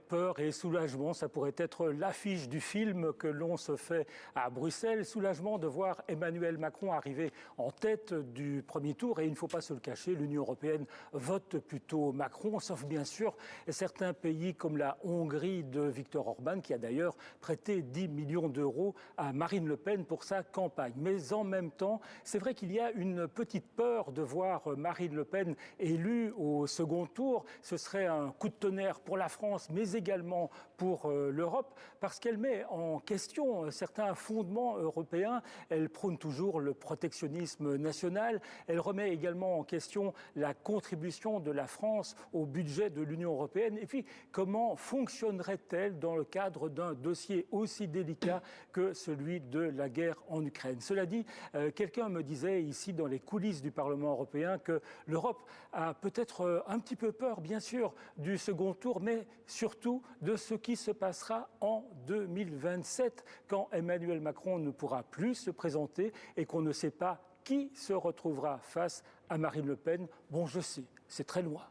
peur et soulagement, ça pourrait être l'affiche du film que l'on se fait à Bruxelles. Soulagement de voir Emmanuel Macron arriver en tête du premier tour. Et il ne faut pas se le cacher, l'Union européenne vote plutôt Macron, sauf bien sûr certains pays comme la Hongrie de Viktor Orban, qui a d'ailleurs prêté 10 millions d'euros à Marine Le Pen pour sa campagne. Mais en même temps, c'est vrai qu'il y a une petite peur de voir Marine Le Pen élue au second tour. Ce serait un coup de tonnerre pour la France, mais également pour l'Europe, parce qu'elle met en question certains fondements européens. Elle prône toujours le protectionnisme national. Elle remet également en question la contribution de la France au budget de l'Union européenne. Et puis, comment fonctionnerait-elle dans le cadre d'un dossier aussi délicat que celui de la guerre en Ukraine? Cela dit, quelqu'un me disait ici dans les coulisses du Parlement européen que l'Europe a peut-être un petit peu peur, bien sûr, du second tour, mais surtout de ce qui se passera en 2027, quand Emmanuel Macron ne pourra plus se présenter et qu'on ne sait pas qui se retrouvera face à Marine Le Pen. Bon, je sais, c'est très loin.